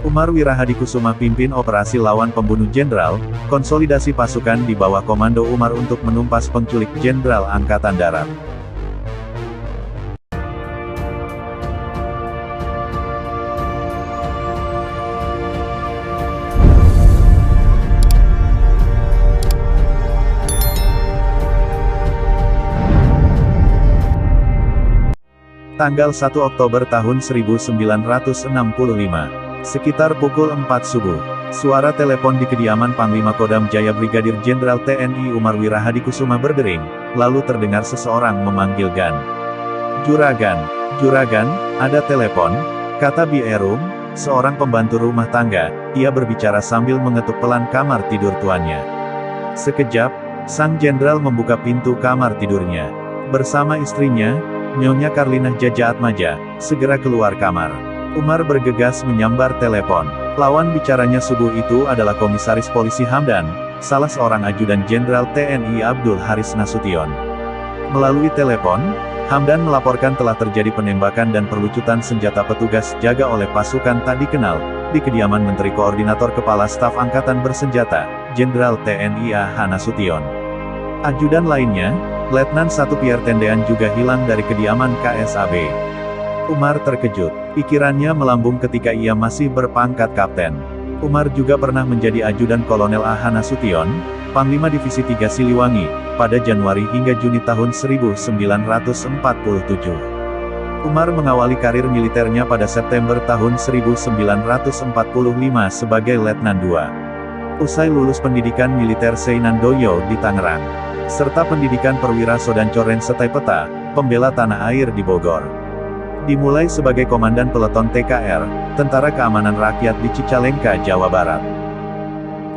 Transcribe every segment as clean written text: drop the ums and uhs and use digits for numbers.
Umar Wirahadikusuma pimpin operasi lawan pembunuh jenderal, konsolidasi pasukan di bawah komando Umar untuk menumpas penculik Jenderal Angkatan Darat. Tanggal 1 Oktober tahun 1965. Sekitar pukul 4 subuh, suara telepon di kediaman Panglima Kodam Jaya Brigadir Jenderal TNI Umar Wirahadikusuma berdering, lalu terdengar seseorang memanggil Gan. "Juragan, Juragan, ada telepon," kata Bi Erum, seorang pembantu rumah tangga. Ia berbicara sambil mengetuk pelan kamar tidur tuannya. Sekejap, sang jenderal membuka pintu kamar tidurnya. Bersama istrinya, Nyonya Karlinah Jajaatmaja, segera keluar kamar. Umar bergegas menyambar telepon. Lawan bicaranya subuh itu adalah Komisaris Polisi Hamdan, salah seorang ajudan Jenderal TNI Abdul Haris Nasution. Melalui telepon, Hamdan melaporkan telah terjadi penembakan dan perlucutan senjata petugas jaga oleh pasukan tak dikenal, di kediaman Menteri Koordinator Kepala Staf Angkatan Bersenjata, Jenderal TNI A.H. Nasution. Ajudan lainnya, Letnan 1 Pierre Tendean juga hilang dari kediaman KSAB. Umar terkejut. Pikirannya melambung ketika ia masih berpangkat kapten. Umar juga pernah menjadi ajudan Kolonel A.H. Nasution, Panglima Divisi 3 Siliwangi, pada Januari hingga Juni tahun 1947. Umar mengawali karir militernya pada September tahun 1945 sebagai Letnan II. Usai lulus pendidikan militer Seinandoyo di Tangerang, serta pendidikan perwira Sodancoren Setai Peta, pembela tanah air di Bogor. Dimulai sebagai komandan peleton TKR, Tentara Keamanan Rakyat di Cicalengka, Jawa Barat.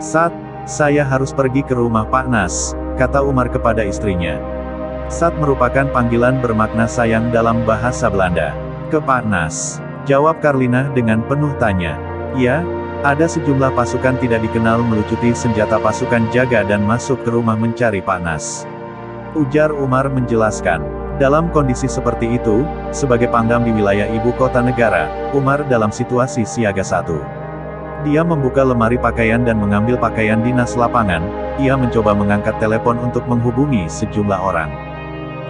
"Sat, saya harus pergi ke rumah Pak Nas," kata Umar kepada istrinya. Sat merupakan panggilan bermakna sayang dalam bahasa Belanda. "Ke Pak Nas?" jawab Karlinah dengan penuh tanya. "Ya, ada sejumlah pasukan tidak dikenal melucuti senjata pasukan jaga dan masuk ke rumah mencari Pak Nas," ujar Umar menjelaskan. Dalam kondisi seperti itu, sebagai pangdam di wilayah ibu kota negara, Umar dalam situasi siaga 1. Dia membuka lemari pakaian dan mengambil pakaian dinas lapangan. Ia mencoba mengangkat telepon untuk menghubungi sejumlah orang.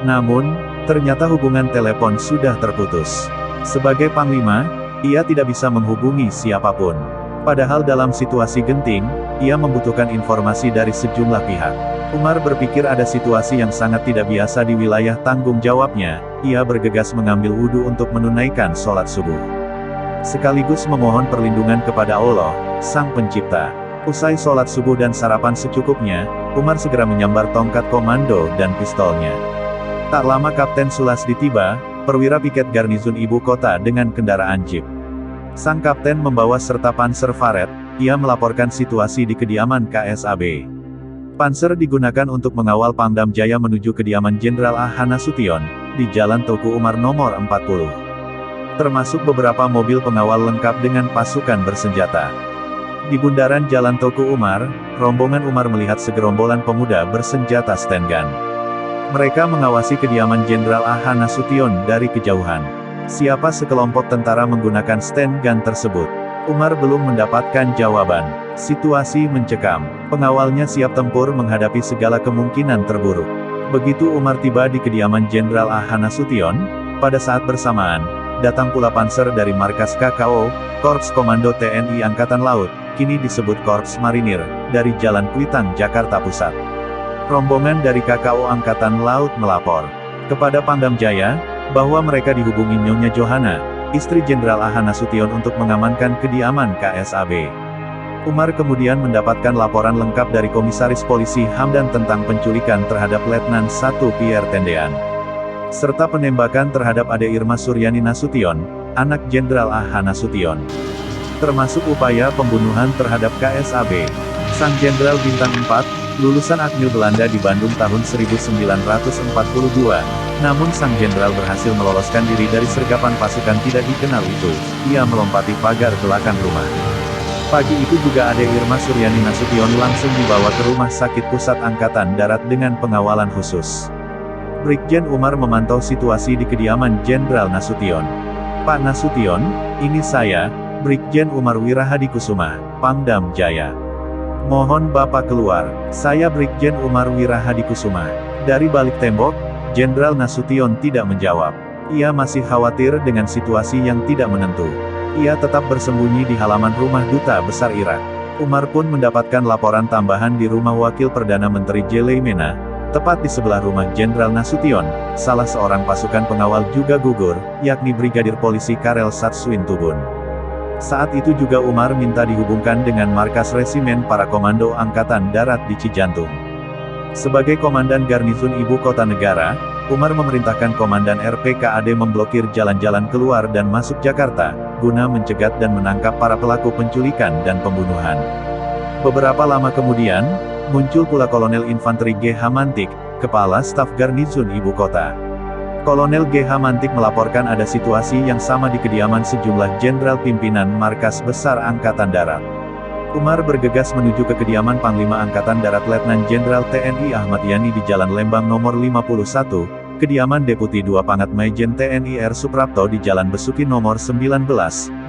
Namun, ternyata hubungan telepon sudah terputus. Sebagai panglima, ia tidak bisa menghubungi siapapun. Padahal dalam situasi genting, ia membutuhkan informasi dari sejumlah pihak. Umar berpikir ada situasi yang sangat tidak biasa di wilayah tanggung jawabnya. Ia bergegas mengambil wudhu untuk menunaikan sholat subuh, sekaligus memohon perlindungan kepada Allah, Sang Pencipta. Usai sholat subuh dan sarapan secukupnya, Umar segera menyambar tongkat komando dan pistolnya. Tak lama Kapten Sulasdi tiba, perwira piket garnizon ibu kota dengan kendaraan jeep. Sang kapten membawa serta panser Faret. Ia melaporkan situasi di kediaman KSAB. Panser digunakan untuk mengawal Pangdam Jaya menuju kediaman Jenderal A.H. Nasution, di Jalan Tuku Umar nomor 40. Termasuk beberapa mobil pengawal lengkap dengan pasukan bersenjata. Di bundaran Jalan Tuku Umar, rombongan Umar melihat segerombolan pemuda bersenjata stand gun. Mereka mengawasi kediaman Jenderal A.H. Nasution dari kejauhan. Siapa sekelompok tentara menggunakan stand gun tersebut? Umar belum mendapatkan jawaban. Situasi mencekam. Pengawalnya siap tempur menghadapi segala kemungkinan terburuk. Begitu Umar tiba di kediaman Jenderal A.H. Nasution, pada saat bersamaan, datang pula panser dari markas KKO, Korps Komando TNI Angkatan Laut, kini disebut Korps Marinir, dari Jalan Kuitang, Jakarta Pusat. Rombongan dari KKO Angkatan Laut melapor kepada Pangdam Jaya, bahwa mereka dihubungi Nyonya Johana, istri Jenderal A.H. Nasution untuk mengamankan kediaman KSAB. Umar kemudian mendapatkan laporan lengkap dari Komisaris Polisi Hamdan tentang penculikan terhadap Letnan 1 Pierre Tendean, serta penembakan terhadap Ade Irma Suryani Nasution, anak Jenderal A.H. Nasution. Termasuk upaya pembunuhan terhadap KSAB. Sang Jenderal Bintang 4, lulusan Akmil Belanda di Bandung tahun 1942, namun sang jenderal berhasil meloloskan diri dari sergapan pasukan tidak dikenal itu. Ia melompati pagar belakang rumah. Pagi itu juga Ade Irma Suryani Nasution langsung dibawa ke Rumah Sakit Pusat Angkatan Darat dengan pengawalan khusus. Brigjen Umar memantau situasi di kediaman Jenderal Nasution. "Pak Nasution, ini saya," Brigjen Umar Wirahadikusuma, Pangdam Jaya. Mohon Bapak keluar, saya Brigjen Umar Wirahadikusuma. Dari balik tembok, Jenderal Nasution tidak menjawab. Ia masih khawatir dengan situasi yang tidak menentu. Ia tetap bersembunyi di halaman rumah Duta Besar Irak. Umar pun mendapatkan laporan tambahan di rumah Wakil Perdana Menteri Jelemena, tepat di sebelah rumah Jenderal Nasution. Salah seorang pasukan pengawal juga gugur, yakni Brigadir Polisi Karel Satsuin Tubun. Saat itu juga Umar minta dihubungkan dengan markas resimen para komando Angkatan Darat di Cijantung. Sebagai Komandan Garnizon Ibu Kota Negara, Umar memerintahkan Komandan RPKAD memblokir jalan-jalan keluar dan masuk Jakarta, guna mencegat dan menangkap para pelaku penculikan dan pembunuhan. Beberapa lama kemudian, muncul pula Kolonel Infanteri G.H. Mantik, Kepala Staf Garnizon Ibu Kota. Kolonel G.H. Mantik melaporkan ada situasi yang sama di kediaman sejumlah jenderal pimpinan Markas Besar Angkatan Darat. Umar bergegas menuju ke kediaman Panglima Angkatan Darat Letnan Jenderal TNI Ahmad Yani di Jalan Lembang nomor 51, kediaman Deputi 2 Pangkat Majen TNI R. Suprapto di Jalan Besuki nomor 19,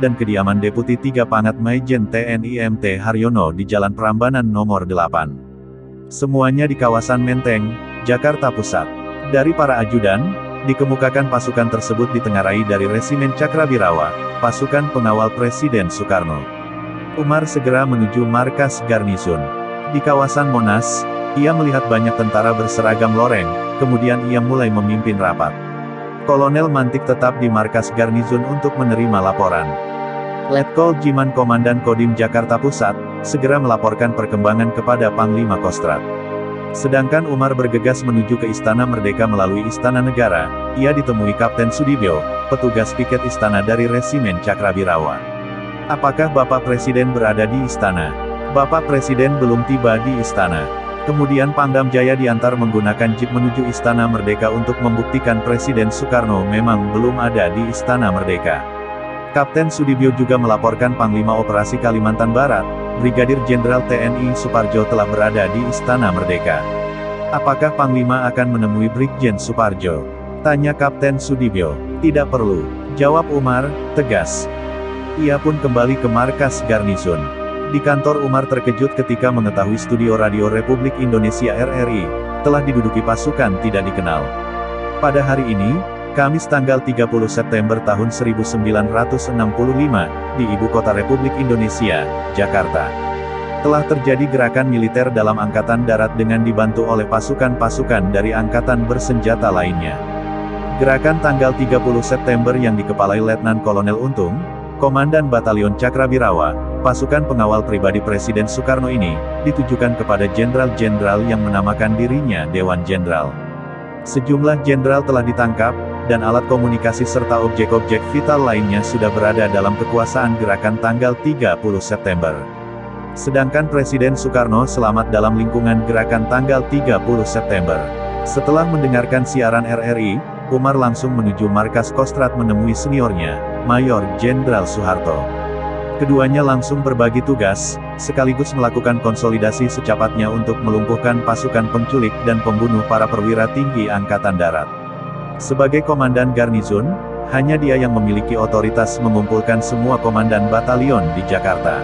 dan kediaman Deputi 3 Pangkat Majen TNI MT Haryono di Jalan Prambanan nomor 8. Semuanya di kawasan Menteng, Jakarta Pusat. Dari para ajudan, dikemukakan pasukan tersebut ditengarai dari Resimen Cakrabirawa, pasukan pengawal Presiden Soekarno. Umar segera menuju markas Garnizon. Di kawasan Monas, ia melihat banyak tentara berseragam loreng, kemudian ia mulai memimpin rapat. Kolonel Mantik tetap di markas Garnizon untuk menerima laporan. Letkol Jiman Komandan Kodim Jakarta Pusat, segera melaporkan perkembangan kepada Panglima Kostrat. Sedangkan Umar bergegas menuju ke Istana Merdeka melalui Istana Negara. Ia ditemui Kapten Sudibyo, petugas piket istana dari Resimen Cakrabirawa. Apakah Bapak Presiden berada di istana? Bapak Presiden belum tiba di istana. Kemudian Pangdam Jaya diantar menggunakan jeep menuju Istana Merdeka untuk membuktikan Presiden Soekarno memang belum ada di Istana Merdeka. Kapten Sudibyo juga melaporkan Panglima Operasi Kalimantan Barat, Brigadir Jenderal TNI Suparjo telah berada di Istana Merdeka. Apakah Panglima akan menemui Brigjen Suparjo? Tanya Kapten Sudibyo. Tidak perlu, jawab Umar, tegas. Ia pun kembali ke markas Garnizon. Di kantor Umar terkejut ketika mengetahui studio Radio Republik Indonesia RRI, telah diduduki pasukan tidak dikenal. Pada hari ini, Kamis tanggal 30 September tahun 1965, di Ibu Kota Republik Indonesia, Jakarta. Telah terjadi gerakan militer dalam Angkatan Darat dengan dibantu oleh pasukan-pasukan dari angkatan bersenjata lainnya. Gerakan tanggal 30 September yang dikepalai Letnan Kolonel Untung, Komandan Batalion Cakrabirawa, pasukan pengawal pribadi Presiden Soekarno ini, ditujukan kepada jenderal-jenderal yang menamakan dirinya Dewan Jenderal. Sejumlah jenderal telah ditangkap, dan alat komunikasi serta objek-objek vital lainnya sudah berada dalam kekuasaan gerakan tanggal 30 September. Sedangkan Presiden Soekarno selamat dalam lingkungan gerakan tanggal 30 September. Setelah mendengarkan siaran RRI, Umar langsung menuju markas Kostrat menemui seniornya, Mayor Jenderal Soeharto. Keduanya langsung berbagi tugas, sekaligus melakukan konsolidasi secepatnya untuk melumpuhkan pasukan penculik dan pembunuh para perwira tinggi Angkatan Darat. Sebagai Komandan Garnizon, hanya dia yang memiliki otoritas mengumpulkan semua komandan batalion di Jakarta.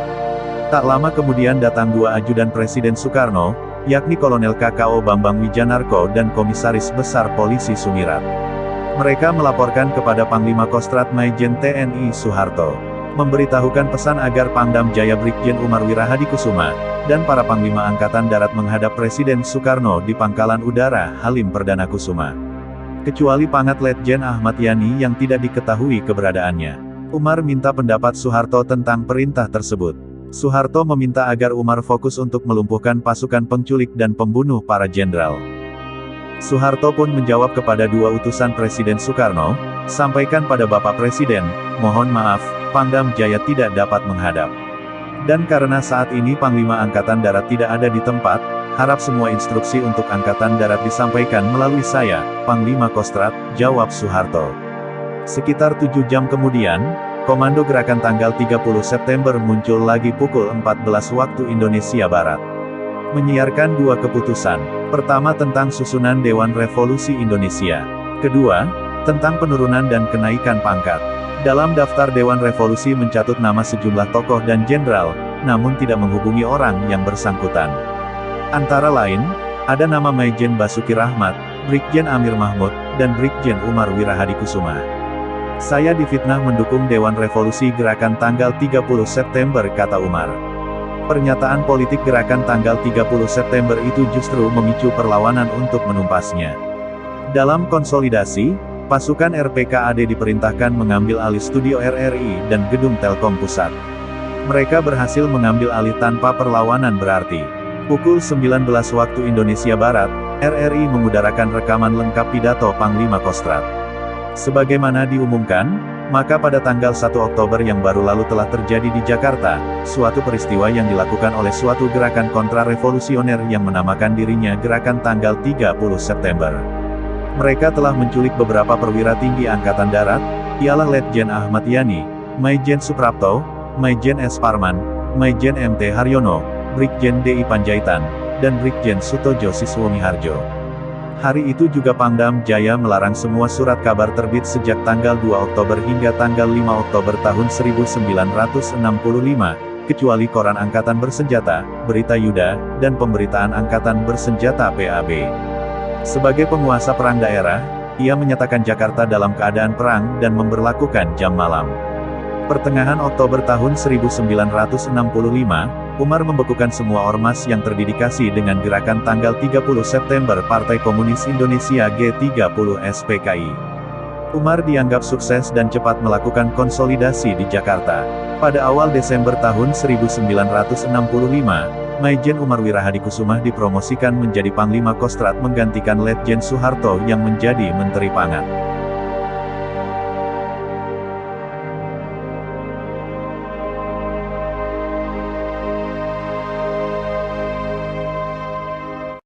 Tak lama kemudian datang dua ajudan Presiden Soekarno, yakni Kolonel KKO Bambang Wijanarko dan Komisaris Besar Polisi Sumirat. Mereka melaporkan kepada Panglima Kostrat Majen TNI Soeharto, memberitahukan pesan agar Pangdam Jaya Brigjen Umar Wirahadikusuma, dan para Panglima Angkatan Darat menghadap Presiden Soekarno di Pangkalan Udara Halim Perdana Kusuma. Kecuali Pangkat Letjen Ahmad Yani yang tidak diketahui keberadaannya. Umar minta pendapat Soeharto tentang perintah tersebut. Soeharto meminta agar Umar fokus untuk melumpuhkan pasukan penculik dan pembunuh para jenderal. Soeharto pun menjawab kepada dua utusan Presiden Soekarno, sampaikan pada Bapak Presiden, mohon maaf, Pangdam Jaya tidak dapat menghadap. Dan karena saat ini Panglima Angkatan Darat tidak ada di tempat, harap semua instruksi untuk Angkatan Darat disampaikan melalui saya, Panglima Kostrat, jawab Soeharto. Sekitar 7 jam kemudian, Komando Gerakan tanggal 30 September muncul lagi pukul 14 waktu Indonesia Barat. Menyiarkan dua keputusan. Pertama tentang susunan Dewan Revolusi Indonesia. Kedua, tentang penurunan dan kenaikan pangkat. Dalam daftar Dewan Revolusi mencatut nama sejumlah tokoh dan jenderal, namun tidak menghubungi orang yang bersangkutan. Antara lain, ada nama Maijen Basuki Rahmat, Brigjen Amir Mahmud, dan Brigjen Umar Wirahadikusuma. Saya difitnah mendukung Dewan Revolusi Gerakan tanggal 30 September, kata Umar. Pernyataan politik Gerakan tanggal 30 September itu justru memicu perlawanan untuk menumpasnya. Dalam konsolidasi, pasukan RPKAD diperintahkan mengambil alih studio RRI dan gedung Telkom Pusat. Mereka berhasil mengambil alih tanpa perlawanan berarti. Pukul 19 waktu Indonesia Barat, RRI mengudarakan rekaman lengkap pidato Panglima Kostrad. Sebagaimana diumumkan, maka pada tanggal 1 Oktober yang baru lalu telah terjadi di Jakarta, suatu peristiwa yang dilakukan oleh suatu gerakan kontra-revolusioner yang menamakan dirinya Gerakan tanggal 30 September. Mereka telah menculik beberapa perwira tinggi Angkatan Darat, ialah Letjen Ahmad Yani, Maijen Suprapto, Maijen S. Parman, Maijen MT Haryono, Brigjen DI Panjaitan, dan Brigjen Sutojo Siswomiharjo. Hari itu juga Pangdam Jaya melarang semua surat kabar terbit sejak tanggal 2 Oktober hingga tanggal 5 Oktober tahun 1965, kecuali Koran Angkatan Bersenjata, Berita Yuda, dan Pemberitaan Angkatan Bersenjata PAB. Sebagai penguasa perang daerah, ia menyatakan Jakarta dalam keadaan perang dan memberlakukan jam malam. Pertengahan Oktober tahun 1965, Umar membekukan semua ormas yang terdedikasi dengan Gerakan tanggal 30 September Partai Komunis Indonesia G30 SPKI. Umar dianggap sukses dan cepat melakukan konsolidasi di Jakarta. Pada awal Desember tahun 1965, Maijen Umar Wirahadikusuma dipromosikan menjadi Panglima Kostrad menggantikan Letjen Soeharto yang menjadi Menteri Pangan.